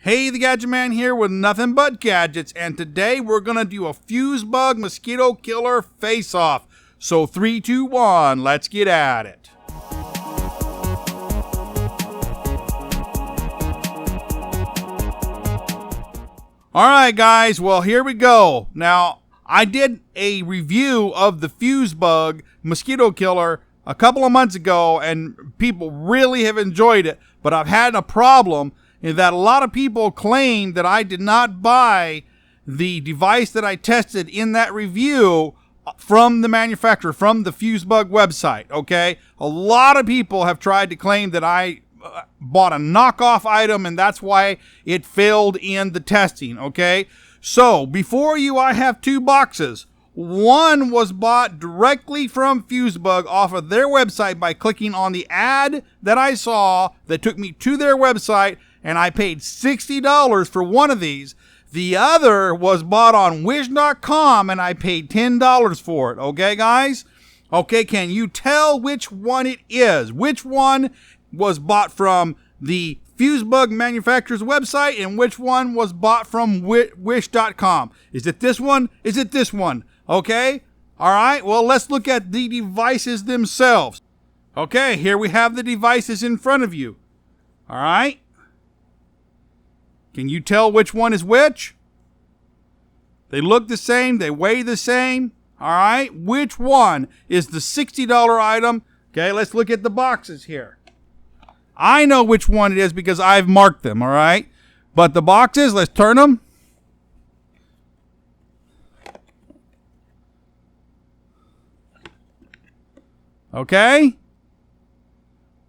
Hey, the Gadget Man here with nothing but gadgets, and today we're going to do a FuzeBug mosquito killer face-off. So 3, 2, 1, let's get at it. Alright guys, well here we go. Now, I did a review of the FuzeBug mosquito killer a couple of months ago, and people really have enjoyed it, but I've had a problem in that a lot of people claim that I did not buy the device that I tested in that review from the manufacturer, from the FuzeBug website, okay? A lot of people have tried to claim that I bought a knockoff item and that's why it failed in the testing, okay? So, before you, I have two boxes. One was bought directly from FuzeBug off of their website by clicking on the ad that I saw that took me to their website, and I paid $60 for one of these. The other was bought on Wish.com, and I paid $10 for it. Okay, guys? Okay, can you tell which one it is? Which one was bought from the FuzeBug manufacturer's website, and which one was bought from Wish.com? Is it this one? Is it this one? Okay? All right, well, let's look at the devices themselves. Okay, here we have the devices in front of you. All right? Can you tell which one is which? They look the same. They weigh the same. All right. Which one is the $60 item? Okay, let's look at the boxes here. I know which one it is because I've marked them. All right. But the boxes, let's turn them. Okay.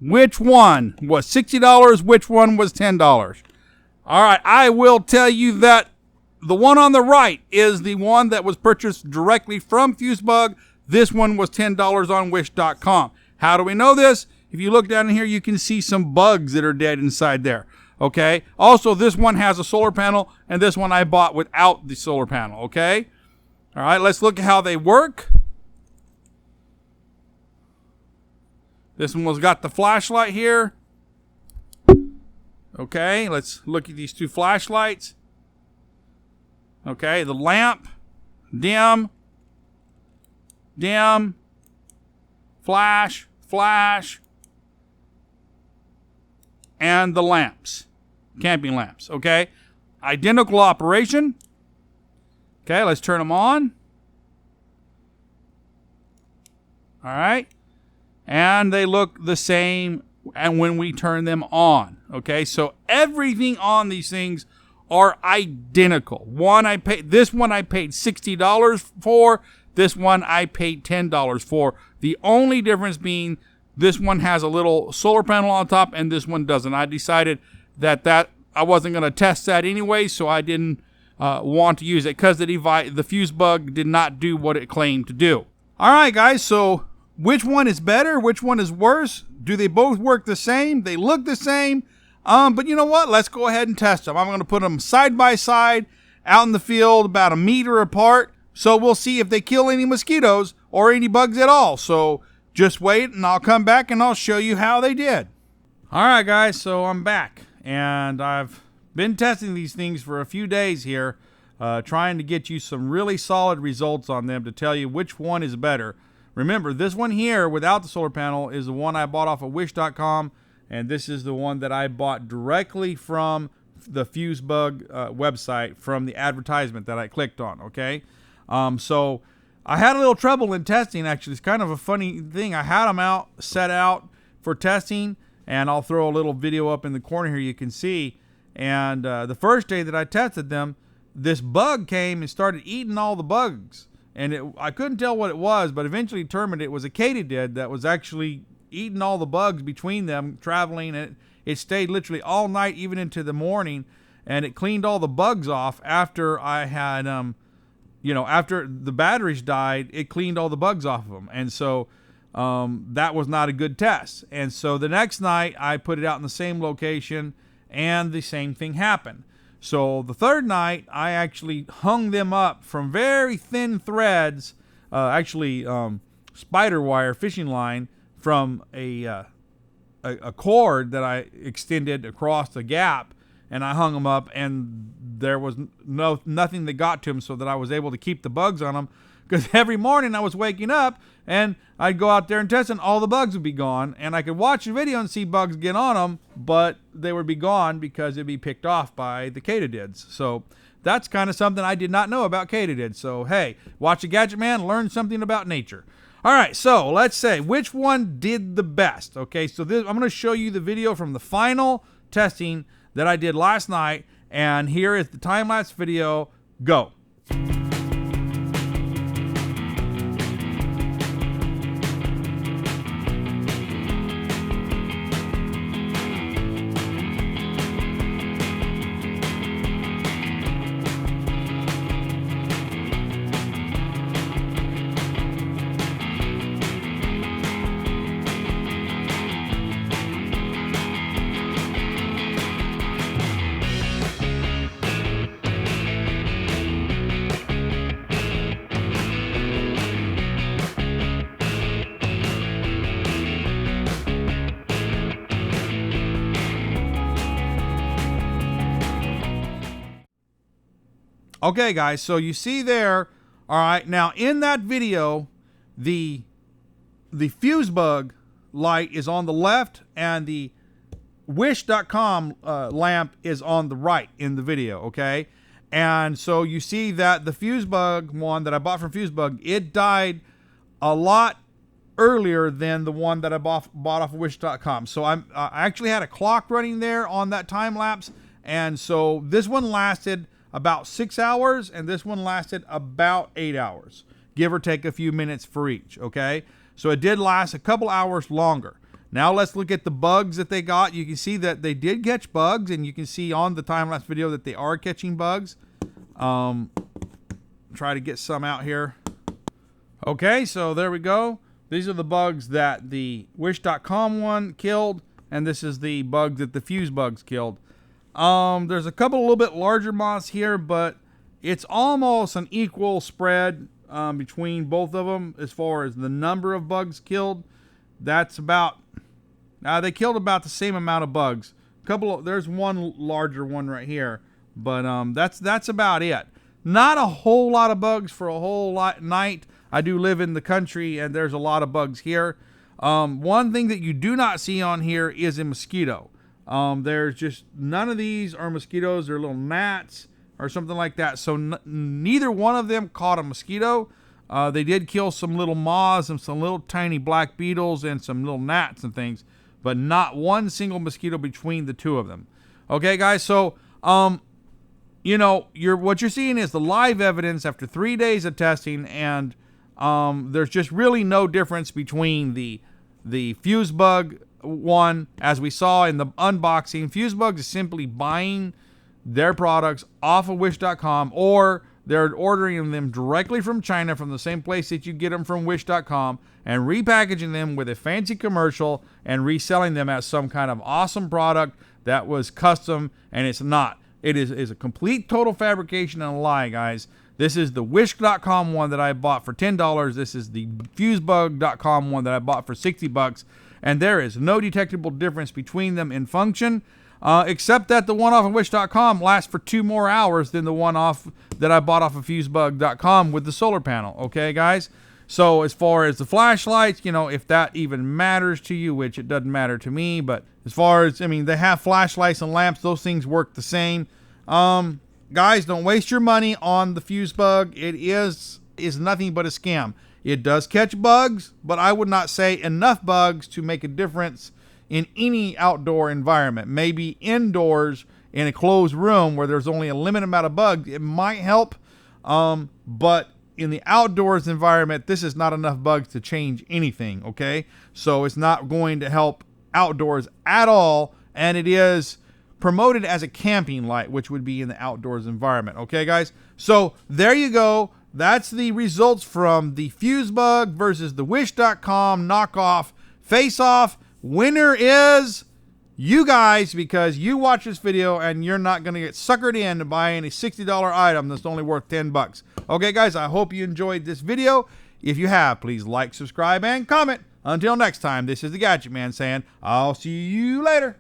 Which one was $60? Which one was $10? All right, I will tell you that the one on the right is the one that was purchased directly from FuzeBug. This one was $10 on Wish.com. How do we know this? If you look down in here, you can see some bugs that are dead inside there. Okay. Also, this one has a solar panel, and this one I bought without the solar panel. Okay. All right, let's look at how they work. This one was got the flashlight here. Okay, let's look at these two flashlights. Okay, the lamp, dim, dim, flash, flash, and the lamps, camping lamps, okay? Identical operation. Okay, let's turn them on. All right, and they look the same and when we turn them on. Okay, so everything on these things are identical. This one I paid $60 for. This one I paid $10 for. The only difference being this one has a little solar panel on top and this one doesn't. I decided that I wasn't going to test that anyway, so I didn't want to use it because the FuzeBug did not do what it claimed to do. All right, guys, so which one is better? Which one is worse? Do they both work the same? They look the same. But you know what? Let's go ahead and test them. I'm going to put them side by side out in the field about 1 meter apart. So we'll see if they kill any mosquitoes or any bugs at all. So just wait and I'll come back and I'll show you how they did. All right, guys. So I'm back and I've been testing these things for a few days here, trying to get you some really solid results on them to tell you which one is better. Remember, this one here without the solar panel is the one I bought off of Wish.com, and this is the one that I bought directly from the FuzeBug website from the advertisement that I clicked on, okay? So I had a little trouble in testing, actually. It's kind of a funny thing. I had them set out for testing, and I'll throw a little video up in the corner here you can see. And the first day that I tested them, this bug came and started eating all the bugs. And I couldn't tell what it was, but eventually determined it was a katydid that was actually eating all the bugs between them, traveling. And it stayed literally all night, even into the morning. And it cleaned all the bugs off after I had, after the batteries died, it cleaned all the bugs off of them. And so that was not a good test. And so the next night, I put it out in the same location, and the same thing happened. So the third night, I actually hung them up from very thin threads, spider wire fishing line from a cord that I extended across the gap and I hung them up, and there was nothing that got to them, so that I was able to keep the bugs on them. Because every morning I was waking up and I'd go out there and test, and all the bugs would be gone, and I could watch the video and see bugs get on them, but they would be gone because it'd be picked off by the katydids. So that's kind of something I did not know about katydids. So hey, watch a Gadget Man, learn something about nature. All right, so let's say which one did the best. Okay, so I'm going to show you the video from the final testing that I did last night, and here is the time-lapse video. Go. Okay, guys, so you see there, all right, now in that video, the Fuze Bug Light is on the left, and the Wish.com lamp is on the right in the video, okay? And so you see that the FuzeBug one that I bought from FuzeBug, it died a lot earlier than the one that I bought off of Wish.com. So I actually had a clock running there on that time lapse, and so this one lasted about 6 hours, and this one lasted about 8 hours, give or take a few minutes for each, okay? So it did last a couple hours longer. Now let's look at the bugs that they got. You can see that they did catch bugs, and you can see on the time-lapse video that they are catching bugs. Try to get some out here. Okay, so there we go. These are the bugs that the Wish.com one killed, and this is the bug that the FuzeBugs killed. There's a couple a little bit larger moths here, but it's almost an equal spread between both of them as far as the number of bugs killed. That's about, they killed about the same amount of bugs. There's one larger one right here, but that's about it. Not a whole lot of bugs for a whole night. I do live in the country, and there's a lot of bugs here. One thing that you do not see on here is a mosquito. There's just none of these are mosquitoes. They're little gnats or something like that. So neither one of them caught a mosquito. They did kill some little moths and some little tiny black beetles and some little gnats and things, but not one single mosquito between the two of them. Okay, guys. So, you know, what you're seeing is the live evidence after 3 days of testing, and there's just really no difference between the FuzeBug one, as we saw in the unboxing. FuzeBug is simply buying their products off of Wish.com, or they're ordering them directly from China, from the same place that you get them from Wish.com, and repackaging them with a fancy commercial and reselling them as some kind of awesome product that was custom, and it's not. It is a complete total fabrication and a lie, guys. This is the Wish.com one that I bought for $10. This is the FuzeBug.com one that I bought for $60. And there is no detectable difference between them in function, except that the one off of Wish.com lasts for 2 more hours than the one off that I bought off of FuzeBug.com with the solar panel. Okay, guys? So as far as the flashlights, you know, if that even matters to you, which it doesn't matter to me, but as far as, I mean, they have flashlights and lamps. Those things work the same. Guys, don't waste your money on the FuzeBug. It is nothing but a scam. It does catch bugs, but I would not say enough bugs to make a difference in any outdoor environment. Maybe indoors in a closed room where there's only a limited amount of bugs, it might help. But in the outdoors environment, this is not enough bugs to change anything, okay? So it's not going to help outdoors at all, and it is promoted as a camping light, which would be in the outdoors environment. Okay, guys? So there you go. That's the results from the FuzeBug versus the Wish.com knockoff face-off. Winner is you guys, because you watch this video and you're not going to get suckered into buying a $60 item that's only worth $10. Okay, guys, I hope you enjoyed this video. If you have, please like, subscribe, and comment. Until next time, this is the Gadget Man saying, I'll see you later.